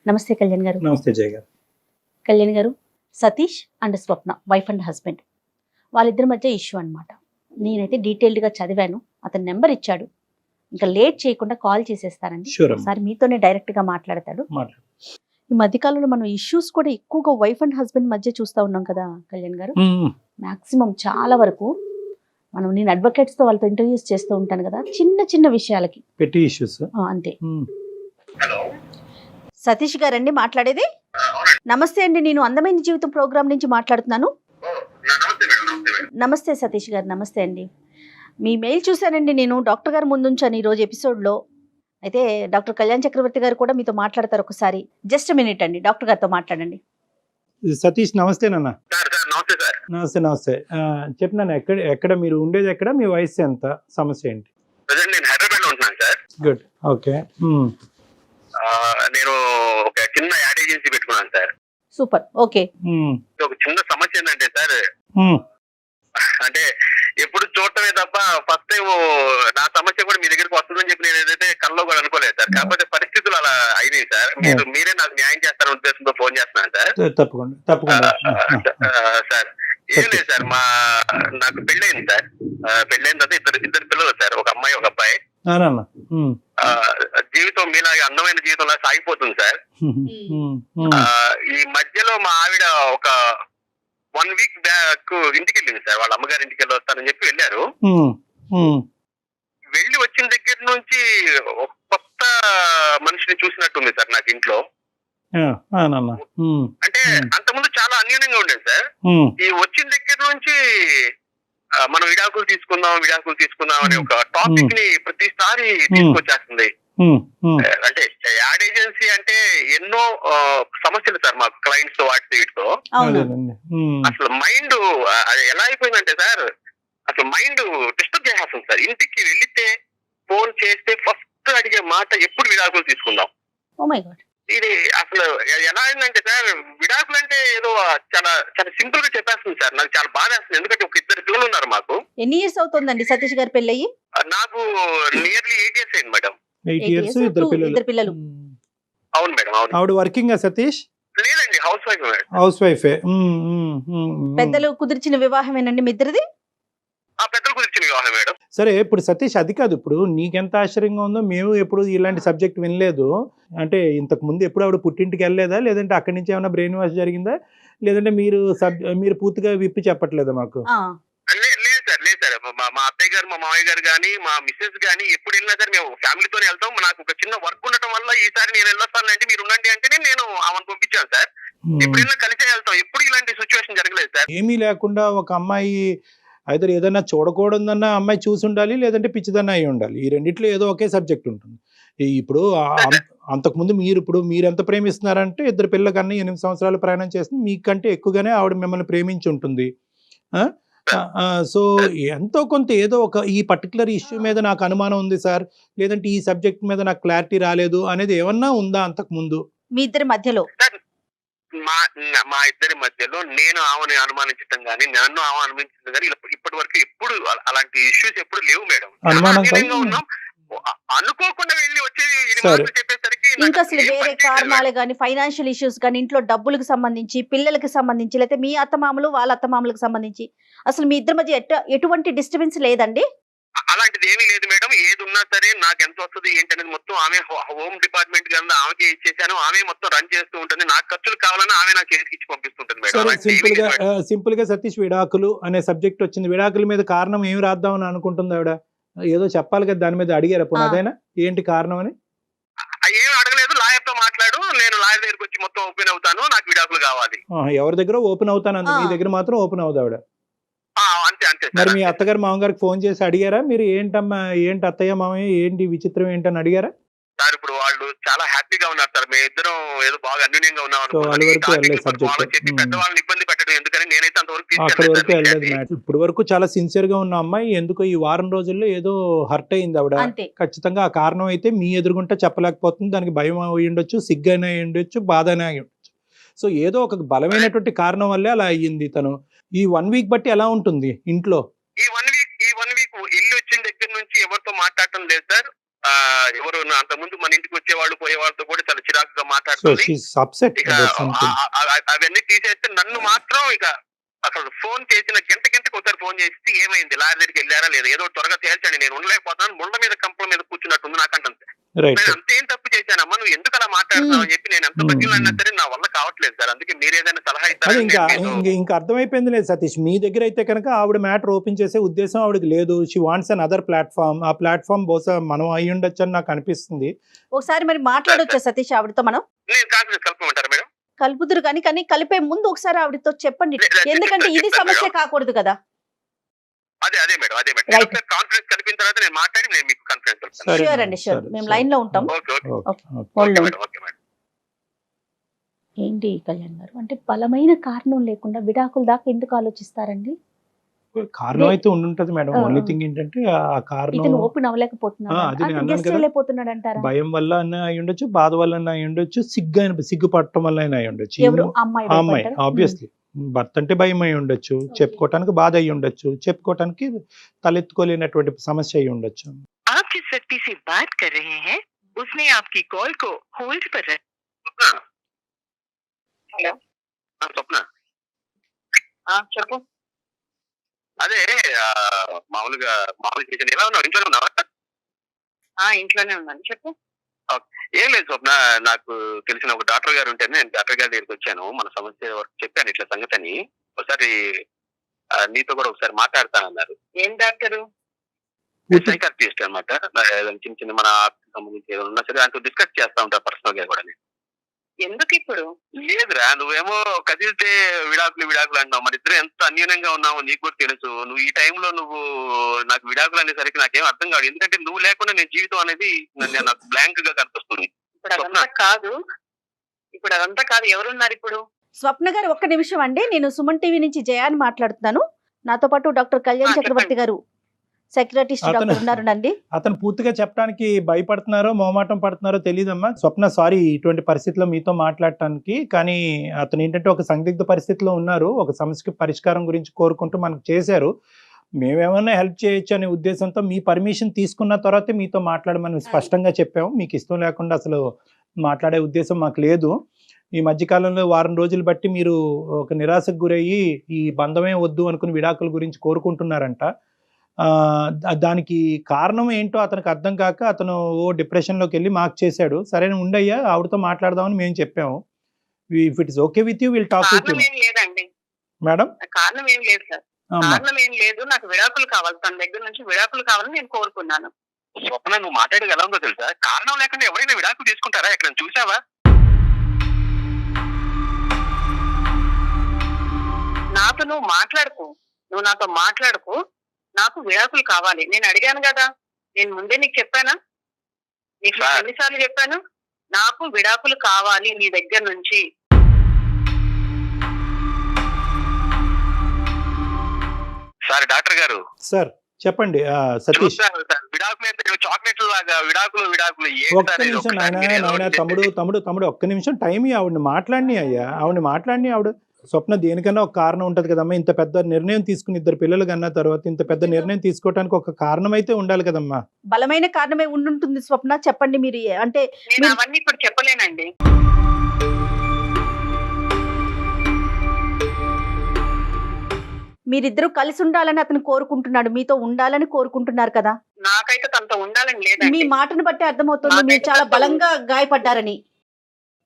నమస్తే కళ్యాణ్ గారు. నమస్తే జయ గారు. కళ్యాణ్ గారు, Satish and Swapna wife and husband, వాళ్ళిద్దరి మధ్య ఇష్యూ అన్నమాట. నేనైతే డీటెయిల్డ్గా చదివాను. అతని నెంబర్ ఇచ్చాడు. ఇంకా లేట్ చేయకుండా కాల్ చేసేస్తానండి. ఒకసారి మీతోనే డైరెక్ట్గా మాట్లాడతాడు. ఈ మధ్యకాలంలో మనం ఇష్యూస్ కూడా ఎక్కువగా వైఫ్ అండ్ హస్బెండ్ మధ్య చూస్తూ ఉన్నాం కదా కళ్యాణ్ గారు. మాక్సిమం చాలా వరకు నేను అడ్వకేట్స్తో వాళ్ళతో ఇంటర్వ్యూస్ చేస్తూ ఉంటాను కదా, చిన్న చిన్న విషయాలకి పెట్టి ఇష్యూస్ అంతే. సతీష్ గారండి మాట్లాడేది? నమస్తే అండి, నేను అందమైన జీవితం ప్రోగ్రామ్ నుంచి మాట్లాడుతున్నాను. నమస్తే సతీష్ గారు. నమస్తే అండి. మీ మెయిల్ చూశానండి, నేను డాక్టర్ గారు ముందుంచాను ఈరోజు ఎపిసోడ్లో. అయితే డాక్టర్ కళ్యాణ్ చక్రవర్తి గారు కూడా మీతో మాట్లాడతారు. ఒకసారి జస్ట్ మినిట్ అండి, డాక్టర్ గారితో మాట్లాడండి. సతీష్ నమస్తే నాన్న. నమస్తే నమస్తే. చెప్పినాను, ఎక్కడ మీరు ఉండేది, ఎక్కడ మీ వయసు ఎంత, సమస్య ఏంటి? నేను హైదరాబాద్ లో ఉంటున్నాను సార్. Good, okay. నేను ఒక చిన్న యాడ్ ఏజెన్సీ పెట్టుకున్నాను సార్. Super, okay. ఒక చిన్న సమస్య ఏంటంటే సార్, అంటే ఎప్పుడు చూడటమే తప్ప ఫస్ట్ టైం నా సమస్య కూడా మీ దగ్గరికి వస్తుందని చెప్పి నేను ఏదైతే కల్లో కూడా అనుకోలేదు సార్. కాకపోతే పరిస్థితులు అలా అయినాయి సార్. మీరే నాకు న్యాయం చేస్తారనే ఉద్దేశంతో ఫోన్ చేస్తున్నాను సార్. తప్పకుండా తప్పకుండా సార్. ఏం లేదు సార్, నాకు పెళ్ళయింది సార్. పెళ్ళైన తర్వాత ఇద్దరు పిల్లలు సార్, ఒక అమ్మాయి ఒక అబ్బాయి. జీవితం మీలాగే అందమైన జీవితంలా సాగిపోతుంది సార్. ఈ మధ్యలో మా ఆవిడ ఒక 1 వీక్ బ్యాక్ ఇంటికి వెళ్ళింది సార్. వాళ్ళ అమ్మగారి ఇంటికి వెళ్ళి వస్తానని చెప్పి వెళ్ళారు. వెళ్ళి వచ్చిన దగ్గర నుంచి ఒక కొత్త మనిషిని చూసినట్టుంది సార్ నాకు ఇంట్లో. అంటే అంతకుముందు చాలా అన్యోన్యంగా ఉండేది సార్. ఈ వచ్చిన దగ్గర నుంచి మనం విడాకులు తీసుకుందాం అనే ఒక టాపిక్ ని ప్రతిసారి తీసుకొచ్చేస్తుంది. అంటే యాడ్ ఏజెన్సీ అంటే ఎన్నో సమస్యలు సార్ మాకు, క్లయింట్స్ తో వాటితో వీటితో. అసలు మైండ్ ఎలా అయిపోయిందంటే సార్, అసలు మైండ్ డిస్టర్బ్ చేసేస్తుంది సార్. ఇంటికి వెళితే ఫోన్ చేస్తే ఫస్ట్ అడిగే మాట ఎప్పుడు విడాకులు తీసుకుందాం. ఇది అసలు ఎలా అయిందంటే సార్, విడాకులు అంటే ఏదో చాలా చాలా సింపుల్ గా చెప్పేస్తుంది సార్. నాకు చాలా బాధ వేస్తుంది, ఎందుకంటే ఒక 2 పిల్లలు ఉన్నారు మాకు. ఎన్ని ఇయర్స్ అవుతుందండి సతీష్ గారి పెళ్ళయి? నాకు నియర్లీ 8 years అయింది మేడం. 8 years, ఇద్దరు పిల్లలు. అవును మేడం, అవును. ఆవిడ వర్కింగ్ సతీష్? లేదండి, హౌస్ వైఫ్. హౌస్ వైఫే. పెద్దలు కుదిర్చిన వివాహమేనండి మీ ఇద్దరిది? పెద్దలు కుదిర్చిన వివాహం మేడం. సరే, ఇప్పుడు సతీష్ అది కాదు, ఇప్పుడు నీకెంత ఆశ్చర్యంగా ఉందో, మేము ఎప్పుడు ఇలాంటి సబ్జెక్ట్ వినలేదు. అంటే ఇంతకు ముందు ఎప్పుడు ఆవిడ పుట్టింటికి వెళ్ళలేదా, లేదంటే అక్కడి నుంచి ఏమైనా బ్రెయిన్ వాష్ జరిగిందా, లేదంటే మీరు పూర్తిగా విప్పి చెప్పట్లేదా మాకు? లేదు సార్, మా అత్తయ్య గారు, మా మామయ్య గారు గానీ, మా మిస్సెస్ గానీ ఎప్పుడు వెళ్ళినా సార్ మేము ఫ్యామిలీతోనే వెళ్తాం. నాకు ఒక చిన్న వర్క్ ఉండటం వల్ల ఈసారి నేను వెళ్ళొస్తానంటే మీరు ఉండండి అంటేనే నేను ఆమెను పంపించాను సార్. ఎప్పుడు వెళ్ళినా కలిసే వెళ్తాం, ఎప్పుడు ఇలాంటి సిచ్యువేషన్ జరగలేదు సార్. ఏమీ లేకుండా ఒక అమ్మాయి అయితే ఏదైనా చూడకూడదన్న అమ్మాయి చూసి ఉండాలి, లేదంటే పిచ్చిదన్న అయి ఉండాలి. ఈ రెండిట్లో ఏదో ఒకే సబ్జెక్ట్ ఉంటుంది. ఇప్పుడు అంతకుముందు మీరు ఎంత ప్రేమిస్తున్నారంటే, 2 పిల్లల కన్నా 8 సంవత్సరాలు ప్రయాణం చేస్తుంది, మీకంటే ఎక్కువగానే ఆవిడ మిమ్మల్ని ప్రేమించి ఉంటుంది. సో ఎంతో కొంత ఏదో ఒక ఈ పర్టికులర్ ఇష్యూ మీద నాకు అనుమానం ఉంది సార్, లేదంటే ఈ సబ్జెక్ట్ మీద నాకు క్లారిటీ రాలేదు అనేది ఏమన్నా ఉందా అంతకు ముందు మీ ఇద్దరి మధ్యలో? మా ఇద్దరి మధ్యలో నేను ఆమెను అనుమానించడం గానీ, నన్ను ఆమె అనుమానించడం గానీ ఇప్పటి వరకు ఎప్పుడు అలాంటి ఇష్యూస్ ఎప్పుడు లేవు మేడం. ఉన్నాం, అనుకోకుండా వెళ్ళి వచ్చేది చెప్పేసరికి ఇంకా అసలు వేరే కారణాలు గానీ, ఫైనాన్షియల్ ఇష్యూస్ గానీ, ఇంట్లో డబ్బులకు సంబంధించి, పిల్లలకి సంబంధించి, లేకపోతే మీ అత్తమామలు వాళ్ళ అత్తమామలకు సంబంధించి అసలు మీ ఇద్దరి మధ్య ఎటువంటి డిస్టర్బెన్స్ లేదండి? అలాంటిది ఏమీ లేదు మేడం. ఏది ఉన్నా సరే నాకు ఎంత వస్తుంది ఏంటనేది మొత్తం ఆమె, హోమ్ డిపార్ట్మెంట్ కింద ఆమెకి ఇచ్చేసాను. ఆమె మొత్తం రన్ చేస్తూ ఉంటుంది. నాకు ఖర్చులు కావాలన్నా ఆమె నాకు చేతికి ఇచ్చి పంపిస్తుంటుంది మేడం. సింపుల్ గా సతీష్ విడాకులు అనే సబ్జెక్ట్ వచ్చింది. విడాకుల మీద కారణం ఏమి రాద్దామని అనుకుంటుంది ఆవిడ? ఏదో చెప్పాలి కదా, దాని మీద అడిగారా పోనీ? అదేనా ఏంటి కారణం అని? ఏమి అడగలేదు. లాయర్ తో మాట్లాడు, నేను లాయర్ దగ్గరికి వచ్చి మొత్తం ఓపెన్ అవుతాను, నాకు విడాకులు కావాలి. ఎవరి దగ్గర ఓపెన్ అవుతాను అంది, మీ దగ్గర మాత్రం ఓపెన్ అవుతుంది ఆవిడ. అంతే. మరి మీ అత్తగారు మామగారికి ఫోన్ చేసి అడిగారా మీరు? ఏంటమ్మా, ఏంటి అత్తయ్య మామయ్య, ఏంటి విచిత్రం ఏంటని అడిగారా సార్? ఇప్పుడు వాళ్ళు చాలా హ్యాపీగా ఉన్నారు సార్. మేము ఇద్దరం ఏదో బాగా అన్యూన్యంగా ఉన్నాం. పెద్దవాళ్ళని ఇబ్బంది పెట్టడం ఎందుకని నేనైతే అంతవరకు ఇప్పుడు వరకు చాలా సిన్సియర్ గా ఉన్న అమ్మాయి ఎందుకో ఈ వారం రోజుల్లో ఏదో హర్ట్ అయింది ఆవిడ. ఖచ్చితంగా ఆ కారణం అయితే మీ ఎదురుగుంటే చెప్పలేకపోతుంది. దానికి భయం అయి ఉండొచ్చు, సిగ్గైనా అయి ఉండొచ్చు, బాధ అయినా అయి ఉండొచ్చు. సో ఏదో ఒక బలమైనటువంటి కారణం వల్లే అలా అయ్యింది. తను ఈ 1 వీక్ బట్టి ఎలా ఉంటుంది ఇంట్లో? ఈ వన్ వీక్ ఇల్లు వచ్చిన దగ్గర నుంచి ఎవరితో మాట్లాడటం లేదు సార్. ఎవరు అంత ముందు మన ఇంటికి వచ్చేవాళ్ళు పోయే వాళ్ళతో కూడా చాలా చిరాకుగా సో మాట్లాడుతుంది. షీస్ అప్సెట్ ఇక అవన్నీ తీసేస్తే నన్ను మాత్రం ఇక అసలు ఫోన్ చేసిన గంటకి ఒకసారి ఫోన్ చేసి ఏమైంది, లారీ దగ్గరికి వెళ్ళారా లేదా, ఏదో త్వరగా తేల్చండి, నేను ఉండలేకపోతున్నాను, ముళ్ళ మీద కంపల మీద కూర్చున్నట్టుంది నాకంటే. రైట్. నేను అంతేం తప్పు చేశానమ్మా, నువ్వు ఎందుకు అలా మాట్లాడుతున్నావు అని చెప్పి నేను ఎంత బతికినా సరే నా వల్ల కావట్లేదు సార్. అందుకే మీరు ఏదైనా సలహా అది ఇంకా ఇస్తారని ఇంకా అర్థమైపోయింది లేదు సతీష్, మీ దగ్గర అయితే కనుక ఆవిడ మ్యాటర్ ఓపెన్ చేసే ఉద్దేశం ఆవిడకి లేదు. She wants an other platform. ఆ ప్లాట్ఫామ్ బహుశా మనం అయి ఉండొచ్చు అని నాకు అనిపిస్తుంది. ఒకసారి మరి మాట్లాడొచ్చా సతీష్ ఆవిడతో? మనం నేను కాన్ఫిడెన్స్ కలపమంటారా మేడం? కలుపుదురు కానీ కలిపే ముందు ఒకసారి ఆవిడతో చెప్పండి, ఎందుకంటే ఇది సమస్య కాకూడదు కదా. అదే మేడం Right. కాన్ఫిడెన్స్ కలిపిన తర్వాత నేను మాట్లాడి నేను మీకు కాన్ఫిడెన్స్ సరే షూర్ అండి, షూర్. సరే, మేము సరే. లైన్ లో ఉంటాం. Okay okay okay. Hold on. Madam okay madam. ఏంటి కళ్యాణ్ గారు, అంటే బలమైన కారణం లేకుండా విడాకుల దాకా ఎందుకు ఆలోచిస్తారండి? కారణం అయితే ఉండుంటది మేడం. ఆ. ఓన్లీ థింగ్ ఏంటంటే ఆ కారణం ఇతను ఓపెన్ అవ్వలేకపోతున్నాడు, అది నేను అన్నాను గెస్ట్ కదా. వెళ్ళిపోతున్నాడు అంటారా? భయం వల్ల అయినా అయి ఉండొచ్చు, బాధ వల్ల అయినా అయి ఉండొచ్చు, సిగ్గుపడటం వల్ల అయినా అయి ఉండొచ్చు. ఎవరు అమ్మాయి ఆ అమ్మాయి భయపడ్డారా? ఆబ్వియస్లీ భర్త అంటే భయం అయి ఉండొచ్చు, చెప్పుకోవటానికి బాధ అయి ఉండొచ్చు, చెప్పుకోవటానికి తలెత్తుకోలేనటువంటి సమస్య అయి ఉండొచ్చు. आप जिस व्यक्ति से बात कर रहे हैं उसने आपकी कॉल को होल्ड पर रखा। హలో స్వప్న, చెప్పు. అదే మామూలుగా చేసాను. ఎలా ఉన్నావు? ఇంట్లోనే ఉన్నావా? ఇంట్లోనే ఉన్నాను, చెప్పు. ఏం లేదు స్వప్న, నాకు తెలిసిన ఒక డాక్టర్ గారు ఉంటేనే నేను డాక్టర్ గారి దగ్గరికి వచ్చాను. మన సమస్య వరకు చెప్పాను ఇట్లా సంగతి అని. ఒకసారి నీతో కూడా ఒకసారి మాట్లాడతానన్నారు. ఏం డాక్టరు? సైకాట్రిస్ట్ అనమాట. చిన్న చిన్న మన సంబంధించి ఏదైనా ఉన్నా సరే ఆయనతో డిస్కస్ చేస్తా ఉంటాను పర్సనల్ గా కూడా. ఎందుకు ఇప్పుడు? లేదురా, నువ్వేమో కదిలితే విడాకులు అంటావు. మరి ఇద్దరు ఎంత అన్యూనంగా ఉన్నావో నీకు కూడా తెలుసు. నువ్వు ఈ టైంలో నువ్వు నాకు విడాకులు అనేసరికి నాకేం అర్థం కాదు. ఎందుకంటే నువ్వు లేకుండా నేను జీవితం అనేది నాకు బ్లాంక్ గా కనిపిస్తుంది. ఇప్పుడు అదంతా కాదు. ఎవరున్నారు ఇప్పుడు? స్వప్న గారు ఒక్క నిమిషం అండి, నేను సుమన్ టీవీ నుంచి జయాని మాట్లాడుతున్నాను. నాతో పాటు డాక్టర్ కళ్యాణ్ చక్రవర్తి గారు, సైకియాట్రిస్ట్ డాక్టర్ ఉన్నారండి. అతను పూర్తిగా చెప్పడానికి భయపడుతున్నారో మొహమాటం పడుతున్నారో తెలియదమ్మా. స్వప్న సారీ ఇటువంటి పరిస్థితిలో మీతో మాట్లాడటానికి. కానీ అతను ఏంటంటే ఒక సందిగ్ధ పరిస్థితిలో ఉన్నారు. ఒక సమస్యకి పరిష్కారం గురించి కోరుకుంటూ మనకు చేశారు. మేమేమన్నా హెల్ప్ చేయొచ్చు అనే ఉద్దేశంతో మీ పర్మిషన్ తీసుకున్న తర్వాతే మీతో మాట్లాడమని స్పష్టంగా చెప్పాము. మీకు ఇష్టం లేకుండా అసలు మాట్లాడే ఉద్దేశం మాకు లేదు. ఈ మధ్యకాలంలో వారం రోజులు బట్టి మీరు ఒక నిరాశకు గురయ్యి ఈ బంధమే వద్దు అనుకుని విడాకుల గురించి కోరుకుంటున్నారంట. దానికి కారణం ఏంటో అతనికి అర్థం కాక అతను డిప్రెషన్లోకి వెళ్ళి మాకు చేశాడు. సరే ఉండయ్యా, ఆవిడతో మాట్లాడదామని మేము చెప్పాము. If it is okay with you will talk with you. లేదండి మేడం, కారణం ఏం లేదు సార్. కారణం ఏం లేదు. నాకు విడాకులు కావాలి, తన దగ్గర నుంచి విడాకులు కావాలని నేను కోరుకున్నాను. స్వప్న, నువ్వు మాట్లాడేది ఎలా ఉందో తెలుసా? కారణం లేకుండా ఎవరైనా విడాకులు తీసుకుంటారా? ఎక్కడ చూసావా? నువ్వు నాతో మాట్లాడుకు. నాకు విడాకులు కావాలి. నేను అడిగాను కదా, నేను ముందే నీకు చెప్పానా? నీకు ఎన్నిసార్లు చెప్పాను? నాకు విడాకులు కావాలి నీ దగ్గర నుంచి. సార్ డాక్టర్ గారు, సార్ చెప్పండి. సతీష్, విడాకులు చాక్లెట్లు లాగా విడాకులు ఒక్క నిమిషం నాయన తమ్ముడు ఒక్క నిమిషం టైం ఆవిడని మాట్లాడిని అయ్యా. ఆవిడ స్వప్న దేనికన్నా ఒక కారణం ఉంటది కదమ్మా. ఇంత పెద్ద నిర్ణయం తీసుకుని ఇద్దరు పిల్లలు కన్నా తర్వాత ఇంత పెద్ద నిర్ణయం తీసుకోవడానికి ఒక కారణం అయితే ఉండాలి కదమ్మా. బలమైన కారణమే ఉండుంటుంది స్వప్న, చెప్పండి మీరు. అంటే నేను అవన్నీ ఇప్పుడు చెప్పలేనండి. మీరిద్దరూ కలిసి ఉండాలని అతను కోరుకుంటున్నాడు, మీతో ఉండాలని కోరుకుంటున్నారు కదా. నాకైతే తనతో ఉండాలని లేదండి. మీ మాటను బట్టి అర్థమవుతుంది మీరు చాలా బలంగా గాయపడ్డారని.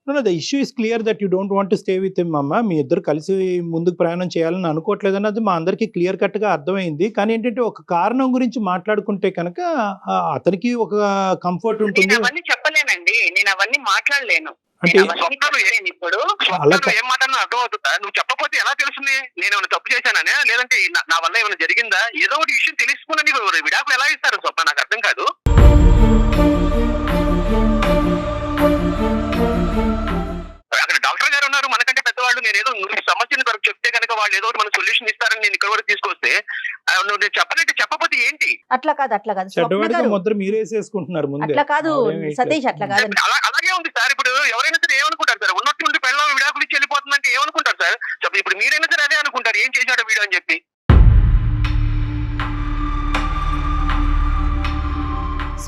The issue is clear that you don't want to stay with him అమ్మ. మీ ఇద్దరు కలిసి ముందుకు ప్రయాణం చేయాలని అనుకోవట్లేదు అన్నది మా అందరికీ క్లియర్ కట్ గా అర్థమైంది. కానీ ఏంటంటే ఒక కారణం గురించి మాట్లాడుకుంటే కనుక అతనికి ఒక కంఫర్ట్ ఉంటుంది. అవన్నీ చెప్పలేనండి, నేను అవన్నీ మాట్లాడలేను. అంటే ఇప్పుడు ఏం మాట్లాడినా అర్థం అవుతుందా? నువ్వు చెప్పకపోతే ఎలా తెలుస్తుంది నేను ఏమైనా తప్పు చేశాననే, లేదంటే నా వల్ల ఏమైనా జరిగిందా? ఏదో ఒకటి విషయం తెలుసుకుని విడాకులు ఎలా ఇస్తారు స్వప్న? నాకు అర్థం కాదు. అక్కడ డాక్టర్ గారు ఉన్నారు, మనకంటే పెద్దవాళ్ళు. నేను ఏదో సమస్యను కొరకు చెప్తే కనుక వాళ్ళు ఏదో ఒకటి మన సొల్యూషన్ ఇస్తారని నేను ఇక్కడ వరకు తీసుకొస్తే నువ్వు చెప్పనంటే చెప్పకపోతే ఏంటి? అట్లా కాదు స్వప్న గారు, ముద్ర మీరేసేసుకుంటున్నారు ముందే. అట్లా కాదు సతీష్, అట్లా కాదు. అలాగే ఉంది సార్. ఇప్పుడు ఎవరైనా సరే ఏమనుకుంటారు సార్? ఉన్నట్టుండి పెళ్ళం విడాకులు ఇచ్చి వెళ్ళిపోతుందంటే ఏమనుకుంటారు సార్? ఇప్పుడు మీరైనా సరే అదే అనుకుంటారు, ఏం చేశాడో వీడు అని చెప్పి.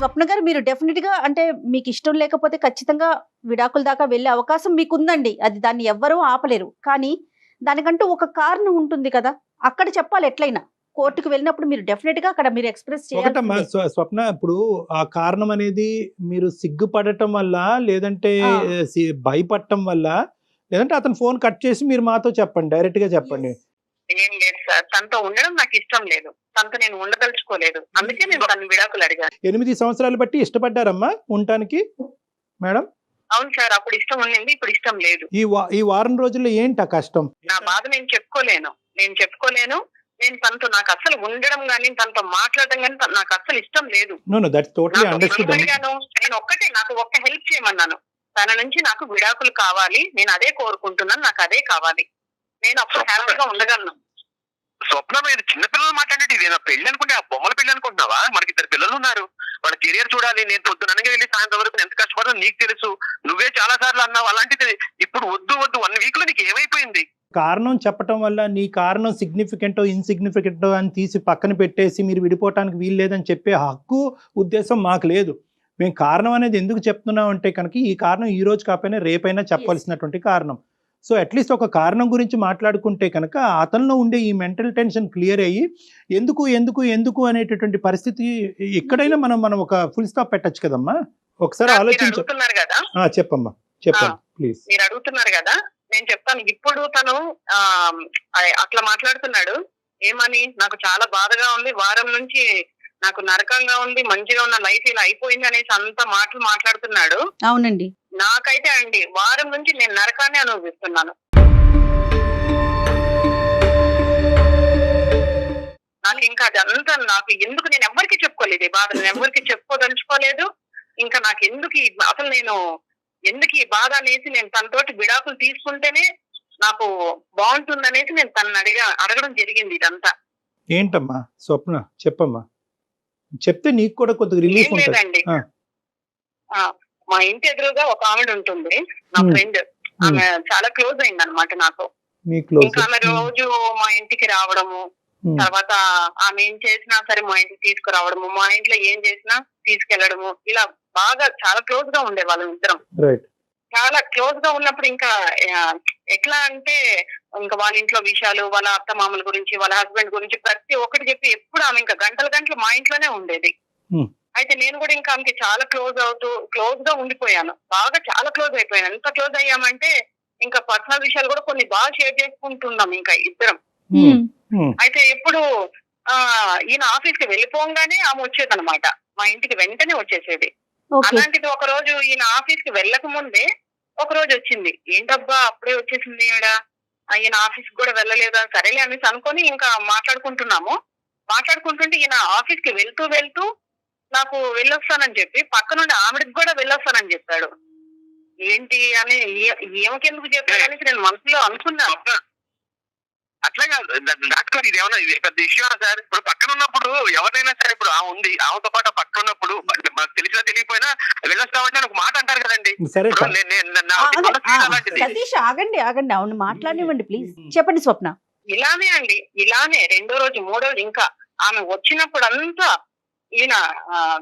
స్వప్న గారు మీరు డెఫినెట్ గా అంటే మీకు ఇష్టం లేకపోతే ఖచ్చితంగా విడాకుల దాకా వెళ్ళే అవకాశం మీకు ఉందండి. అది దాన్ని ఎవ్వరూ ఆపలేరు. కానీ దానికంటూ ఒక కారణం ఉంటుంది కదా, అక్కడ చెప్పాలి. ఎట్లయినా కోర్టుకు వెళ్ళినప్పుడు మీరు డెఫినెట్ గా అక్కడ మీరు ఎక్స్ప్రెస్ ఒకటమ్మా చేయాలి. స్వప్న, ఇప్పుడు ఆ కారణం అనేది మీరు సిగ్గుపడటం వల్ల, లేదంటే భయపడటం వల్ల, లేదంటే అతను ఫోన్ కట్ చేసి మీరు మాతో చెప్పండి, డైరెక్ట్ గా చెప్పండి. ఏం లేదు సార్, తనతో ఉండడం నాకు ఇష్టం లేదు, తనతో నేను ఉండదలుచుకోలేదు, అందుకే నేను తన విడాకులు అడిగాను. 8 సంవత్సరాలు బట్టి ఇష్టపడ్డారమ్మా ఉండటానికి మేడం? అవును సార్, అప్పుడు ఇష్టం ఉండింది, ఇప్పుడు ఇష్టం లేదు. ఈ వారం రోజుల్లో ఏంటి ఆ కష్టం? నా బాధ నేను చెప్పుకోలేను. నేను తనతో నాకు అసలు ఉండడం గానీ, తనతో మాట్లాడడం గానీ నాకు అసలు ఇష్టం లేదు. No that's totally understood. నేను నాకు ఒక్క హెల్ప్ చేయమన్నాను, తన నుంచి నాకు విడాకులు కావాలి, నేను అదే కోరుకుంటున్నాను, నాకు అదే కావాలి, నేను అప్పుడు హ్యాపీగా ఉండగలను. స్వప్న ఇది చిన్నపిల్లలు మాట్లాడేది, ఇదేనా పెళ్లి అనుకుంటే ఆ బొమ్మల పెళ్లి అనుకుంటున్నావా? మనకి 2 పిల్లలు ఉన్నారు, వాళ్ళ కెరియర్ చూడాలి. నేను పొద్దుననగా వెళ్ళి సాయంత్రం వరకు ఎంత కష్టపడో నీకు తెలుసు, నువ్వే చాలా సార్లు అన్నావు. అలాంటిది ఇప్పుడు వద్దు 1 వీక్ లో నీకు ఏమైపోయింది? కారణం చెప్పటం వల్ల నీ కారణం సిగ్నిఫికెంటో ఇన్సిగ్నిఫికెంటో అని తీసి పక్కన పెట్టేసి మీరు విడిపోవటానికి వీలు లేదని చెప్పే హక్కు ఉద్దేశం మాకు లేదు. మేము కారణం అనేది ఎందుకు చెప్తున్నాం అంటే కనుక ఈ కారణం ఈ రోజు కాకపోయినా రేపైనా చెప్పాల్సినటువంటి కారణం. సో అట్లీస్ట్ ఒక కారణం గురించి మాట్లాడుకుంటే కనుక అతనిలో ఉండే ఈ మెంటల్ టెన్షన్ క్లియర్ అయ్యి ఎందుకు ఎందుకు ఎందుకు అనేటటువంటి పరిస్థితి ఎక్కడైనా మనం ఒక ఫుల్ స్టాప్ పెట్టచ్చు కదమ్మా. ఒకసారి ఆలోచించు. కదా, చెప్పమ్మా, చెప్పండి ప్లీజ్. మీరు అడుగుతున్నారు కదా, నేను చెప్తాను. ఇప్పుడు తను అట్లా మాట్లాడుతున్నాడు ఏమని, నాకు చాలా బాధగా ఉంది, వారం నుంచి నాకు నరకంగా ఉంది, మంచిగా ఉన్న లైఫ్ ఇలా అయిపోయింది అనేసి అంత మాటలు మాట్లాడుతున్నాడు. అవునండి, నాకైతే అండి వారం నుంచి నేను నరకాన్ని అనుభవిస్తున్నాను. నాకు ఇంకా అదంతా నాకు ఎందుకు, నేను ఎవరికి చెప్పుకోలేదు ఈ బాధ, నేను ఎవరికి చెప్పుకోదలుచుకోలేదు. ఇంకా నాకు ఎందుకు అసలు నేను ఎందుకు ఈ బాధ అనేసి నేను తనతోటి విడాకులు తీసుకుంటేనే నాకు బాగుంటుందనేసి నేను తనని అడగడం జరిగింది. ఇదంతా ఏంటమ్మా స్వప్న, చెప్పమ్మా, చెప్తే నీకు కూడా కొద్దిగా రిలీఫ్ ఉంటుంది. లేదండి, మా ఇంటి ఎదురుగా ఒక ఆవిడ ఉంటుంది, నా ఫ్రెండ్. ఆమె చాలా క్లోజ్ అయింది అనమాట నాకు. ఇంకా ఆమె రోజు మా ఇంటికి రావడము, తర్వాత ఆమె ఏం చేసినా సరే మా ఇంటికి తీసుకురావడము, మా ఇంట్లో ఏం చేసినా తీసుకెళ్లడము, ఇలా బాగా చాలా క్లోజ్ గా ఉండే వాళ్ళం ఇద్దరం. చాలా క్లోజ్ గా ఉన్నప్పుడు ఇంకా ఎట్లా అంటే ఇంకా వాళ్ళ ఇంట్లో విషయాలు, వాళ్ళ అత్త మామల గురించి, వాళ్ళ హస్బెండ్ గురించి ప్రతి ఒక్కటి చెప్పి ఎప్పుడు ఆమె ఇంకా గంటలు మా ఇంట్లోనే ఉండేది. అయితే నేను కూడా ఇంకా ఆమెకి చాలా క్లోజ్ గా ఉండిపోయాను, బాగా చాలా క్లోజ్ అయిపోయాను. ఎంత క్లోజ్ అయ్యామంటే ఇంకా పర్సనల్ విషయాలు కూడా కొన్ని బాగా షేర్ చేసుకుంటున్నాం ఇంకా ఇద్దరం. అయితే ఎప్పుడు ఈయన ఆఫీస్ కి వెళ్ళిపోగానే ఆమె వచ్చేది అనమాట, మా ఇంటికి వెంటనే వచ్చేసేది. అలాంటిది ఒక రోజు ఈయన ఆఫీస్ కి వెళ్ళక ముందే ఒక రోజు వచ్చింది. ఏంటబ్బా అప్పుడే వచ్చేసింది ఈవిడ, ఈయన ఆఫీస్ కూడా వెళ్ళలేదా, సరేలే అనేసి అనుకొని ఇంకా మాట్లాడుకుంటుంటే ఈయన ఆఫీస్ కి వెళ్తూ నాకు వెళ్ళొస్తానని చెప్పి పక్క నుండి ఆవిడకి కూడా వెళ్ళొస్తానని చెప్పాడు. ఏంటి అని ఏమకెందుకు చెప్పాడు అనేసి నేను మనసులో అనుకున్నాను. అట్లా కాదు డాక్టర్ గారు, ఇది ఏమన్నా పెద్ద ఇష్యూ సార్? ఇప్పుడు పక్కన ఉన్నప్పుడు ఎవరైనా సరే, ఇప్పుడు ఉంది ఆమెతో పాటు పక్కన ఉన్నప్పుడు మాకు తెలిసినా తెలియపోయినా వెళ్ళొస్తామంటే ఒక మాట అంటారు కదండి. సతీష్ ఆగండి, అవును మాట్లాడివ్వండి ప్లీజ్, చెప్పండి స్వప్న. ఇలానే 2వ రోజు 3వ రోజు ఇంకా ఆమె వచ్చినప్పుడు అంతా ఈయన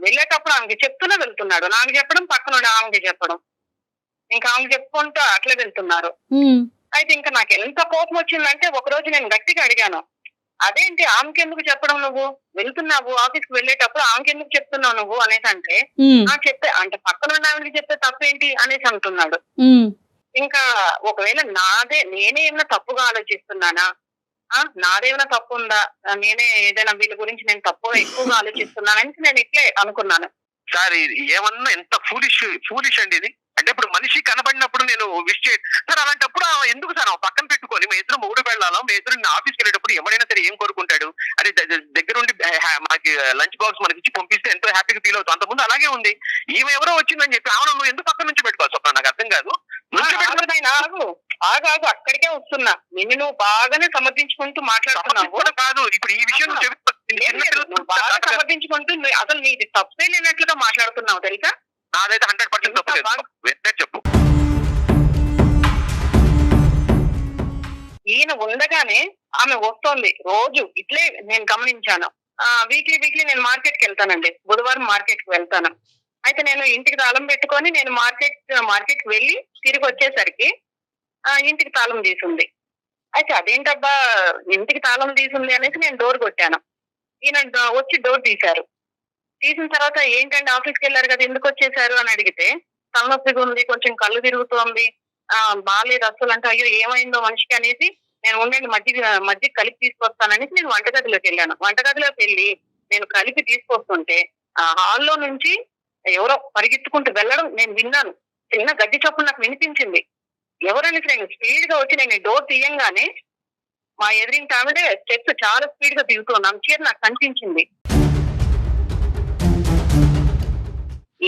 వెళ్ళేటప్పుడు ఆమెకి చెప్తూనే వెళ్తున్నాడు, నాకు చెప్పడం, పక్కన ఆమెకి చెప్పడం, ఇంకా ఆమెకి చెప్పుకుంటూ అట్లా వెళ్తున్నారు. అయితే ఇంకా నాకు ఎంత కోపం వచ్చిందంటే ఒక రోజు నేను గట్టిగా అడిగాను, అదేంటి ఆమెకి ఎందుకు చెప్పడం, నువ్వు వెళ్తున్నావు ఆఫీస్ కి వెళ్ళేటప్పుడు ఆమెకి ఎందుకు చెప్తున్నావు నువ్వు అనేసి అంటే, చెప్పే అంటే పక్కన ఉన్న ఆమెకి చెప్తే తప్పేంటి అనేసి అంటున్నాడు. ఇంకా ఒకవేళ నేనే ఏమైనా తప్పుగా ఆలోచిస్తున్నానా, నాదేమైనా తప్పు ఉందా, నేనే ఏదైనా వీళ్ళ గురించి నేను తప్పుగా ఎక్కువగా ఆలోచిస్తున్నానని నేను ఇట్లే అనుకున్నాను. సార్ ఏమన్నా ఎంత ఫూలిష్ అండి ఇది. అంటే ఇప్పుడు మనిషి కనబడినప్పుడు నేను విష్ చేయ సార్, అలాంటప్పుడు ఎందుకు సార్ పక్కన పెట్టుకొని మీ ఇద్దరు మూడు వెళ్ళాలో, మీ ఇద్దరు ఆఫీస్కి వెళ్ళేటప్పుడు ఎవరైనా సరే ఏం కోరుకుంటాడు, అది దగ్గరుండి మనకి లంచ్ బాక్స్ మనకి ఇచ్చి పంపిస్తే ఎంతో హ్యాపీగా ఫీల్ అవుతాం. అంతకుముందు అలాగే ఉంది. ఈమె ఎవరో వచ్చిందని చెప్పి ఆమె నువ్వు ఎందుకు పక్కన నుంచి పెట్టుకోవాలి స్వప్న, నాకు అర్థం కాదు. ఆగు అక్కడికే వస్తున్నా, నిన్ను నువ్వు బాగానే సమర్థించుకుంటూ మాట్లాడుతున్నావు కాదు. ఇప్పుడు ఈ విషయం బాగా సమర్థించుకుంటూ అసలు నీది తప్పే లేనట్లుగా మాట్లాడుతున్నావు తెలుసా. నాదైతే 100% తప్పలేదు, చెప్పు. ఈయన ఉండగానే ఆమె వస్తోంది రోజు ఇట్లే నేను గమనించాను. వీక్లీ నేను మార్కెట్ కి వెళ్తానండి. బుధవారం మార్కెట్ కి వెళ్తాను. అయితే నేను ఇంటికి తాళం పెట్టుకొని నేను మార్కెట్ కి వెళ్ళి తిరిగి వచ్చేసరికి ఇంటికి తాళం తీసుంది. అయితే అదేంటబ్బా ఇంటికి తాళం తీసుంది అనేసి నేను డోర్ కొట్టాను. ఈయన వచ్చి డోర్ తీశారు. తీసిన తర్వాత ఏంటంటే ఆఫీస్కి వెళ్ళారు కదా, ఎందుకు వచ్చేసారు అని అడిగితే, తలనొప్పిగా ఉంది, కొంచెం కళ్ళు తిరుగుతోంది, బాగాలేదు అసలు అంటే, అయ్యో ఏమైందో మనిషికి అనేసి నేను ఉండండి మజ్జిగ కలిపి తీసుకొస్తాననేసి నేను వంటగదిలోకి వెళ్ళాను. వంటగదిలోకి వెళ్ళి నేను కలిపి తీసుకొస్తుంటే హాల్లో నుంచి ఎవరో పరిగెత్తుకుంటూ వెళ్ళడం నేను విన్నాను. చిన్న గడ్డి చప్పుడు నాకు వినిపించింది. ఎవరనేసి నేను స్పీడ్ గా వచ్చి నేను డోర్ తీయంగానే మా ఎదురింటి ఆవిడే స్టెప్స్ చాలా స్పీడ్ గా దిగుతున్నాను. చీర నాకు కనిపించింది.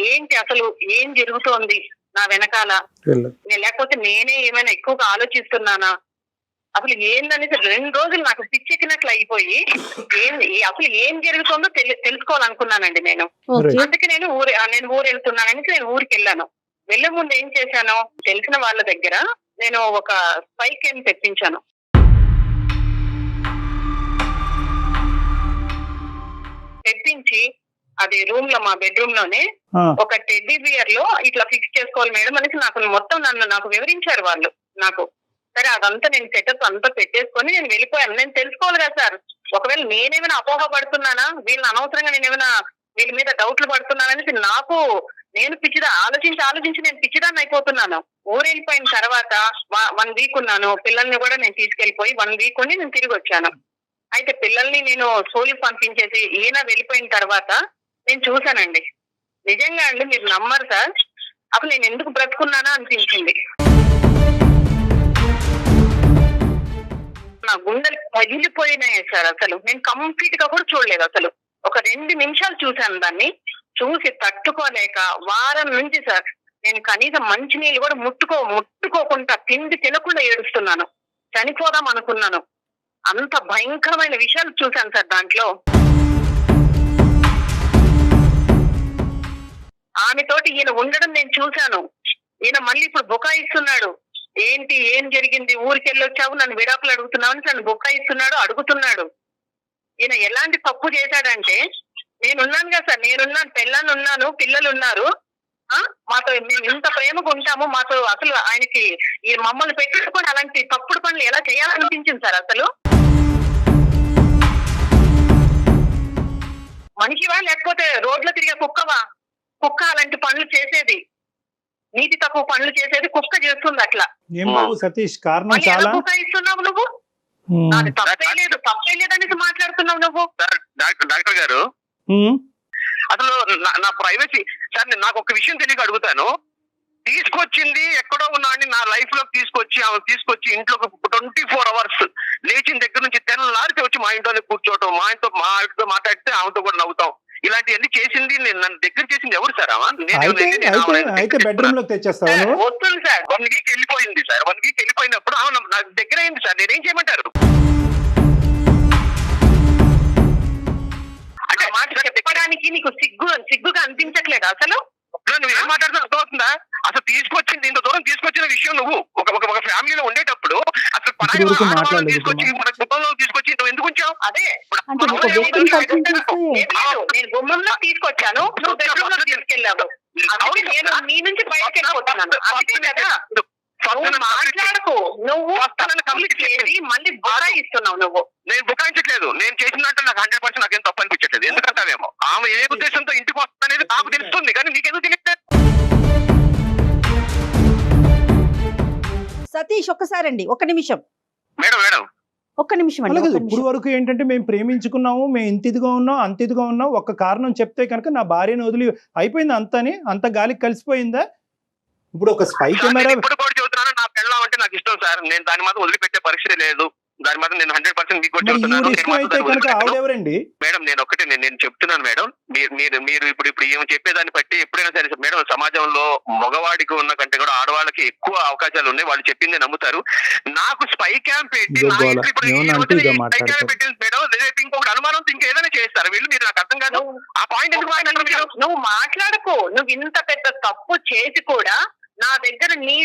ఏంటి అసలు ఏం జరుగుతోంది నా వెనకాల, లేకపోతే నేనే ఏమైనా ఎక్కువగా ఆలోచిస్తున్నానా, అసలు ఏందనేసి 2 రోజులు నాకు పిచ్చెక్కినట్లు అయిపోయి అసలు ఏం జరుగుతుందో తెలుసుకోవాలనుకున్నానండి నేను. అందుకే నేను ఊరు వెళ్తున్నాననేసి నేను ఊరికి వెళ్ళాను. వెళ్లే ముందు ఏం చేశాను, తెలిసిన వాళ్ళ దగ్గర నేను ఒక స్పై క్యామ్ తెప్పించాను. తెప్పించి అది మా బెడ్రూమ్ లోనే ఒక టెడ్డీ బియర్ లో ఇట్లా ఫిక్స్ చేసుకోవాలి మేడం అనేసి నాకు వివరించారు వాళ్ళు నాకు. సరే అదంతా నేను సెటప్ అంతా పెట్టేసుకొని నేను వెళ్ళిపోయాను. నేను తెలుసుకోవాలి కదా సార్, ఒకవేళ నేనేమైనా అపోహ పడుతున్నానా, వీళ్ళని అనవసరంగా నేనేమైనా వీళ్ళ మీద డౌట్లు పడుతున్నాననేసి నేను ఆలోచించి నేను పిచ్చిదాన్ని అయిపోతున్నాను. ఊరు వెళ్ళిపోయిన తర్వాత 1 వీక్ ఉన్నాను. పిల్లల్ని కూడా నేను తీసుకెళ్లిపోయి 1 వీక్ ఉండి నేను తిరిగి వచ్చాను. అయితే పిల్లల్ని నేను స్కూల్కి పంపించేసి ఈయన వెళ్ళిపోయిన తర్వాత నేను చూశానండి. నిజంగా అండి మీరు నమ్మరు సార్, అసలు నేను ఎందుకు బ్రతుకున్నానా అనిపించింది. నా గుండెలు పగిలిపోయినాయి సార్. అసలు నేను కంప్లీట్ గా కూడా చూడలేదు. అసలు ఒక 2 నిమిషాలు చూశాను. దాన్ని చూసి తట్టుకోలేక వారం నుంచి సార్ నేను కనీసం మంచినీళ్ళు కూడా ముట్టుకోకుండా తిండి తినకుండా ఏడుస్తున్నాను. చనిపోదాం అనుకున్నాను. అంత భయంకరమైన విషయాలు చూశాను సార్ దాంట్లో. ఆమెతోటి ఈయన ఉండడం నేను చూశాను. ఈయన మళ్ళీ ఇప్పుడు బుకాయిస్తున్నాడు. ఏంటి ఏం జరిగింది, ఊరికి వెళ్ళొచ్చావు, నన్ను విడాకులు అడుగుతున్నావు అని నన్ను బుకాయిస్తున్నాడు, అడుగుతున్నాడు. ఈయన ఎలాంటి తప్పు చేశాడంటే, నేనున్నాను కదా సార్, నేనున్నాను, పెళ్ళాన్ని ఉన్నాను, పిల్లలు ఉన్నారు, మాతో మేము ఇంత ప్రేమగా ఉంటాము, మాతో అసలు ఆయనకి ఈ మమ్మల్ని పెట్టుకొని అలాంటి తప్పుడు పనులు ఎలా చేయాలనిపించింది సార్. అసలు మనిషివా లేకపోతే రోడ్లో తిరిగే కుక్క అలాంటి పనులు చేసేది, నీతి తక్కువ పనులు చేసేది కుక్క చేస్తుంది అట్లా. సతీష్ కారణం చాలా ఇస్తున్నావు నువ్వు, నాకు తప్పే లేదనేసి మాట్లాడుతున్నావు నువ్వు. డాక్టర్ గారు అసలు నా ప్రైవసీ సార్, నాకు ఒక విషయం తెలియక అడుగుతాను. తీసుకొచ్చింది ఎక్కడో ఉన్నాడని నా లైఫ్ లోకి తీసుకొచ్చి ఇంట్లో 24 hours లేచిన దగ్గర నుంచి తెల్లారితే వచ్చి మా ఇంట్లోనే కూర్చోవటం, మా ఆవిడతో మాట్లాడితే ఆమెతో కూడా నవ్వుతాం, ఇలాంటివన్నీ చేసింది నన్ను దగ్గర చేసింది ఎవరు సార్? అయితే బెడ్రూమ్ లో తెచ్చేస్తాను. వస్తుంది సార్. 1 వీక్ వెళ్ళిపోయింది సార్. 1 వీక్ వెళ్ళిపోయినప్పుడు నాకు దగ్గర అయింది సార్. నేనేం చేయమంటారు? అంటే మాట చెప్పడానికి నీకు సిగ్గుగా అనిపించట్లేదు అసలు? నువ్వు ఏం మాట్లాడుతున్నా అర్థమవుతుందా? అసలు తీసుకొచ్చింది ఇంత దూరం తీసుకొచ్చిన విషయం నువ్వు ఒక ఫ్యామిలీలో ఉండేటప్పుడు అసలు తీసుకొచ్చి మన కుటుంబంలో తీసుకొచ్చి నువ్వు ఎందుకు వచ్చావు? అదే నేను గుమ్మంలో తీసుకొచ్చాను, నువ్వు బెడ్రూమ్ లో తీసుకెళ్ళావు. నేను నీ నుంచి బయటకు వెళ్ళిపోతున్నాను. అంతే కదా, మాట్లాడకు. నువ్వు కంప్లీట్ చేసి మళ్ళీ బుకాయిస్తున్నావు. నువ్వు నేను బుకాయించట్లేదు. నేను చేసినట్టు నాకు 100% నాకేం తప్పు అనిపించట్లేదు. ఎందుకంటావేమో ఆమె ఏ ఉద్దేశంతో ఇంటికి వస్తుందనేది నాకు తెలుస్తుంది, కానీ నీకెందుకు తెలియట్లేదు? సతీష్ ఒక్కసారండి, ఒక్క నిమిషం మేడం ఒక్క నిమిషం అండి. ఇప్పుడు వరకు ఏంటంటే మేము ప్రేమించుకున్నాము, మేము ఇంత ఇదిగా ఉన్నాం, అంత ఇదిగా ఉన్నాం, ఒక్క కారణం చెప్తే కనుక నా భార్యను వదిలి అయిపోయింది అంత గాలికి కలిసిపోయిందా? ఇప్పుడు ఒక స్పై కెమెరా ఇప్పుడు కూడా చెబుతున్నాను, నా పెళ్ళం అంటే నాకు ఇష్టం సార్. నేను దాని మాత్రం వదిలిపెట్టే పరిస్థితి లేదు. దాని మాత్రం నేను 100% మీకు కూడా చెబుతున్నాను. మేడం నేను ఒకటే నేను చెప్తున్నాను మేడం, మీరు ఇప్పుడు ఏమో చెప్పేదాన్ని బట్టి ఎప్పుడైనా సరే మేడం, సమాజంలో మగవాడికి ఉన్న కంటే కూడా ఆడవాళ్ళకి ఎక్కువ అవకాశాలు ఉన్నాయి. వాళ్ళు చెప్పిందే నమ్ముతారు. నాకు స్పై క్యాంప్ పెట్టి పెట్టింది మేడం, రేపు ఇంకొకటి అనుమానం ఇంకా ఏదైనా చేస్తారు వీళ్ళు. మీరు నాకు అర్థం కాదు ఆ పాయింట్ ఎందుకు మాట్లాడరు? నువ్వు మాట్లాడకు. నువ్వు ఇంత పెద్ద తప్పు చేసి కూడా నా దగ్గర నీ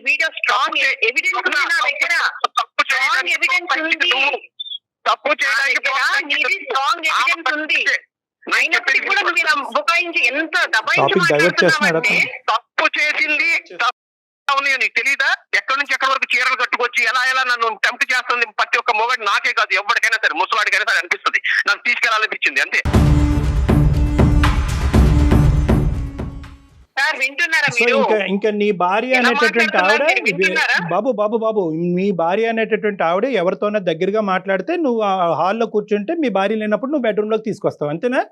వీడియో స్ట్రాంగ్ ఎవిడెన్స్ ఉంది. నా దగ్గర స్ట్రాంగ్ ఎవిడెన్స్ ఉంది. తప్పు చేయడానికి స్ట్రాంగ్ ఎవిడెన్స్ ఉంది. అయినప్పటికీ కూడా మీరు బుకాయించి ఎంత దబాయించి టాపిక్ డైవర్ట్ చేస్తున్నాడు మాట్లాడుతున్నారంటే తప్పు చేసింది ఉన్నాయో నీకు తెలీదా? ఎక్కడి నుంచి ఎక్కడి వరకు చీరలు కట్టుకొచ్చి ఎలా నన్ను టెంప్ట్ చేస్తుంది ప్రతి ఒక్క మొగడు, నాకే కాదు ఎవరికైనా సరే, ముసలాడికైనా సరే అనిపిస్తుంది, నన్ను తీసుకెళ్లాలనిపించింది అంతే. సార్ వింటున్నారా సో మీరు? ఇంకా నీ భార్య ఎలా అనేటటువంటి ఆవిడ మాట్లాడుతున్నారు మీరు వింటున్నారా? బాబు మీ భార్య అనేటటువంటి ఆవిడ ఎవరితోనో దగ్గరగా మాట్లాడితే నువ్వు ఆ హాల్లో కూర్చుంటే మీ భార్య లేనప్పుడు నువ్వు బెడ్రూమ్ లోకి తీసుకొస్తావు అంతేనా?